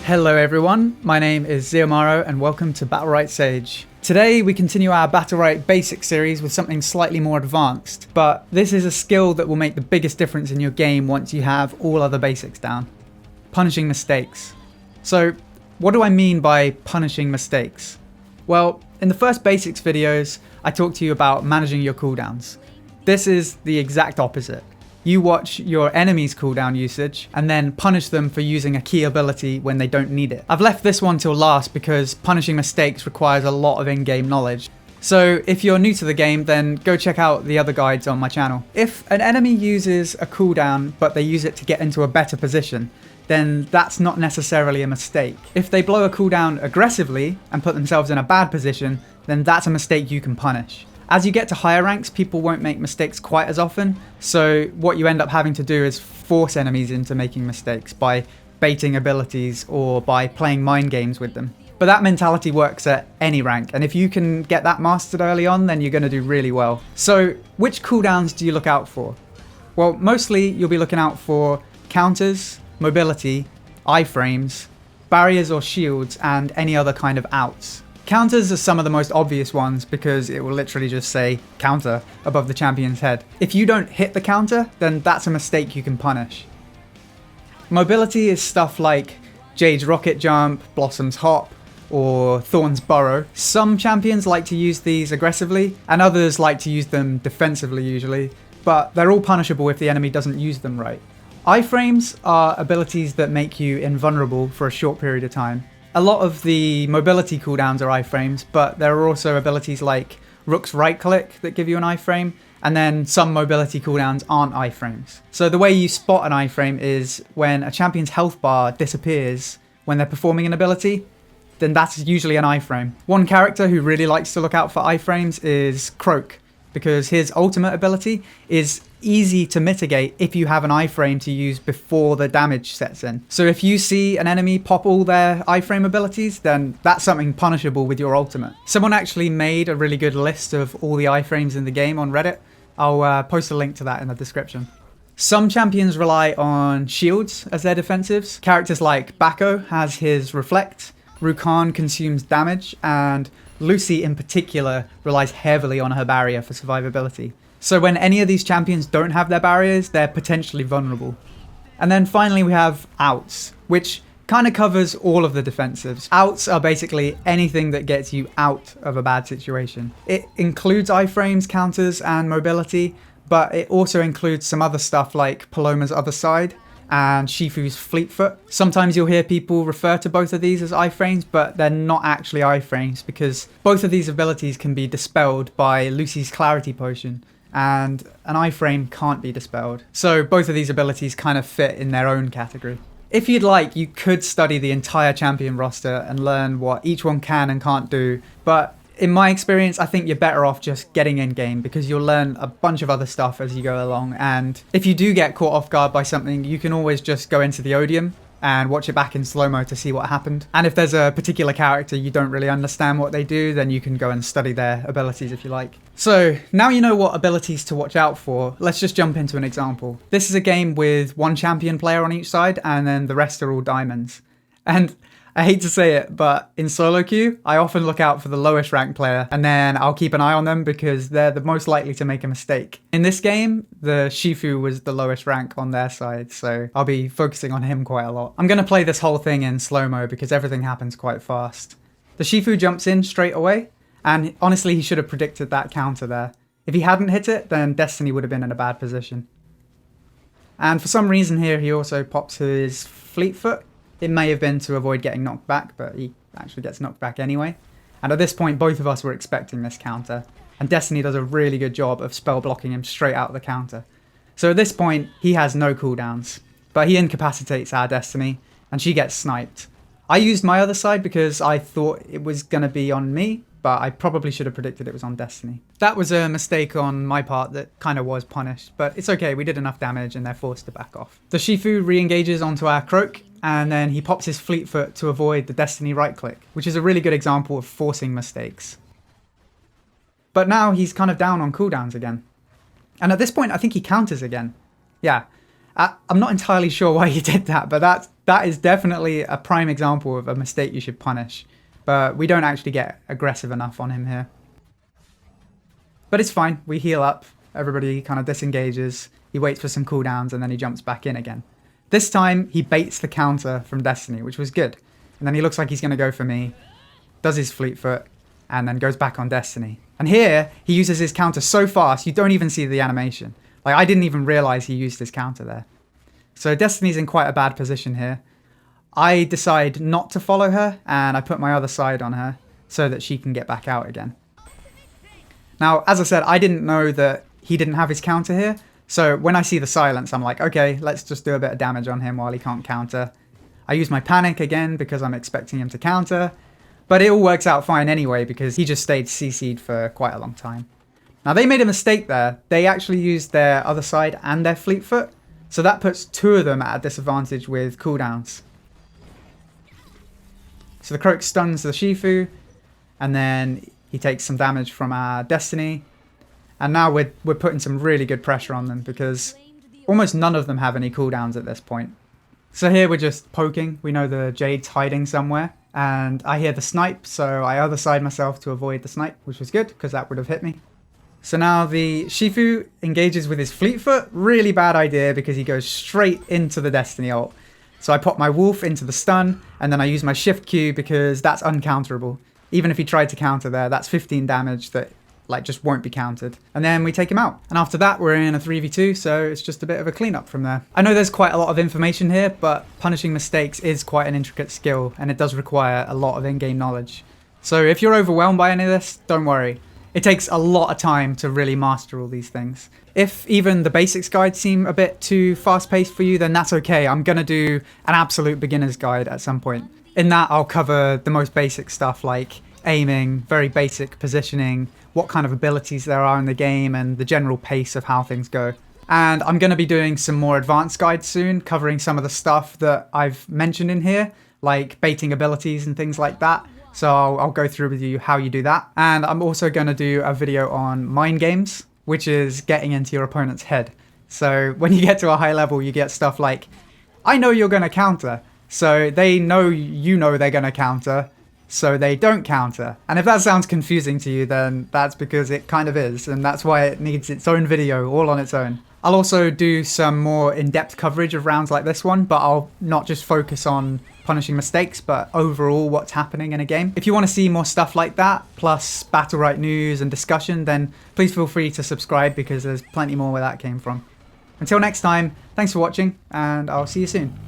Hello everyone, my name is Ziomaro and welcome to Battlerite Sage. Today we continue our Battlerite basic series with something slightly more advanced, but this is a skill that will make the biggest difference in your game once you have all other basics down. Punishing mistakes. So what do I mean by punishing mistakes? Well, in the first basics videos I talked to you about managing your cooldowns. This is the exact opposite. You watch your enemy's cooldown usage and then punish them for using a key ability when they don't need it. I've left this one till last because punishing mistakes requires a lot of in-game knowledge. So if you're new to the game, then go check out the other guides on my channel. If an enemy uses a cooldown but they use it to get into a better position, then that's not necessarily a mistake. If they blow a cooldown aggressively and put themselves in a bad position, then that's a mistake you can punish. As you get to higher ranks, people won't make mistakes quite as often, so what you end up having to do is force enemies into making mistakes by baiting abilities or by playing mind games with them. But that mentality works at any rank, and if you can get that mastered early on, then you're going to do really well. So which cooldowns do you look out for? Well, mostly you'll be looking out for counters, mobility, iframes, barriers or shields, and any other kind of outs. Counters are some of the most obvious ones because it will literally just say counter above the champion's head. If you don't hit the counter, then that's a mistake you can punish. Mobility is stuff like Jade's rocket jump, Blossom's hop, or Thorn's burrow. Some champions like to use these aggressively, and others like to use them defensively usually, but they're all punishable if the enemy doesn't use them right. Iframes are abilities that make you invulnerable for a short period of time. A lot of the mobility cooldowns are iframes, but there are also abilities like Rook's right click that give you an iframe, and then some mobility cooldowns aren't iframes. So the way you spot an iframe is when a champion's health bar disappears when they're performing an ability, then that's usually an iframe. One character who really likes to look out for iframes is Croak, because his ultimate ability is easy to mitigate if you have an iframe to use before the damage sets in. So if you see an enemy pop all their iframe abilities, then that's something punishable with your ultimate. Someone actually made a really good list of all the iframes in the game on Reddit. I'll post a link to that in the description. Some champions rely on shields as their defensives. Characters like Bako has his reflect, Rukan consumes damage, and Lucy in particular relies heavily on her barrier for survivability. So when any of these champions don't have their barriers, they're potentially vulnerable. And then finally we have outs, which kind of covers all of the defensives. Outs are basically anything that gets you out of a bad situation. It includes iframes, counters, and mobility, but it also includes some other stuff like Paloma's other side and Shifu's Fleetfoot. Sometimes you'll hear people refer to both of these as iframes, but they're not actually iframes because both of these abilities can be dispelled by Lucy's Clarity Potion, and an iframe can't be dispelled. So both of these abilities kind of fit in their own category. If you'd like, you could study the entire champion roster and learn what each one can and can't do, but in my experience, I think you're better off just getting in game because you'll learn a bunch of other stuff as you go along. And if you do get caught off guard by something, you can always just go into the Odium and watch it back in slow-mo to see what happened. And if there's a particular character you don't really understand what they do, then you can go and study their abilities if you like. So now you know what abilities to watch out for, let's just jump into an example. This is a game with one champion player on each side, and then the rest are all diamonds. And I hate to say it, but in solo queue, I often look out for the lowest ranked player, and then I'll keep an eye on them because they're the most likely to make a mistake. In this game, the Shifu was the lowest rank on their side, so I'll be focusing on him quite a lot. I'm going to play this whole thing in slow-mo because everything happens quite fast. The Shifu jumps in straight away, and honestly, he should have predicted that counter there. If he hadn't hit it, then Destiny would have been in a bad position. And for some reason here, he also pops his Fleetfoot. It may have been to avoid getting knocked back, but he actually gets knocked back anyway. And at this point, both of us were expecting this counter, and Destiny does a really good job of spell blocking him straight out of the counter. So at this point, he has no cooldowns, but he incapacitates our Destiny, and she gets sniped. I used my other side because I thought it was going to be on me, but I probably should have predicted it was on Destiny. That was a mistake on my part that kind of was punished, but it's okay, we did enough damage and they're forced to back off. The Shifu re-engages onto our Croak, and then he pops his Fleetfoot to avoid the Destiny right click, which is a really good example of forcing mistakes. But now he's kind of down on cooldowns again. And at this point, I think he counters again. Yeah. I'm not entirely sure why he did that, but that is definitely a prime example of a mistake you should punish. But we don't actually get aggressive enough on him here. But it's fine. We heal up. Everybody kind of disengages. He waits for some cooldowns and then he jumps back in again. This time he baits the counter from Destiny, which was good. And then he looks like he's going to go for me, does his fleet foot, and then goes back on Destiny. And here he uses his counter so fast you don't even see the animation. Like, I didn't even realize he used his counter there. So Destiny's in quite a bad position here. I decide not to follow her, and I put my other side on her so that she can get back out again. Now, as I said, I didn't know that he didn't have his counter here. So when I see the silence, I'm like, okay, let's just do a bit of damage on him while he can't counter. I use my panic again because I'm expecting him to counter. But it all works out fine anyway because he just stayed CC'd for quite a long time. Now, they made a mistake there. They actually used their other side and their fleet foot. So that puts two of them at a disadvantage with cooldowns. So the Croak stuns the Shifu, and then he takes some damage from our Destiny. And now we're putting some really good pressure on them because almost none of them have any cooldowns at this point. So here we're just poking. We know the Jade's hiding somewhere. And I hear the snipe, so I other side myself to avoid the snipe, which was good because that would have hit me. So now the Shifu engages with his fleet foot. Really bad idea because he goes straight into the Destiny ult. So I pop my wolf into the stun, and then I use my shift Q because that's uncounterable. Even if he tried to counter there, that's 15 damage that just won't be countered. And then we take him out. And after that, we're in a 3v2, so it's just a bit of a cleanup from there. I know there's quite a lot of information here, but punishing mistakes is quite an intricate skill, and it does require a lot of in-game knowledge. So if you're overwhelmed by any of this, don't worry. It takes a lot of time to really master all these things. If even the basics guide seem a bit too fast-paced for you, then that's okay. I'm going to do an absolute beginner's guide at some point. In that, I'll cover the most basic stuff like aiming, very basic positioning, what kind of abilities there are in the game, and the general pace of how things go. And I'm going to be doing some more advanced guides soon, covering some of the stuff that I've mentioned in here, like baiting abilities and things like that. So I'll go through with you how you do that. And I'm also going to do a video on mind games, which is getting into your opponent's head. So when you get to a high level, you get stuff like, I know you're going to counter. So they know you know they're going to counter, so they don't counter. And if that sounds confusing to you, then that's because it kind of is. And that's why it needs its own video all on its own. I'll also do some more in-depth coverage of rounds like this one, but I'll not just focus on punishing mistakes, but overall what's happening in a game. If you want to see more stuff like that, plus Battlerite news and discussion, then please feel free to subscribe because there's plenty more where that came from. Until next time, thanks for watching, and I'll see you soon.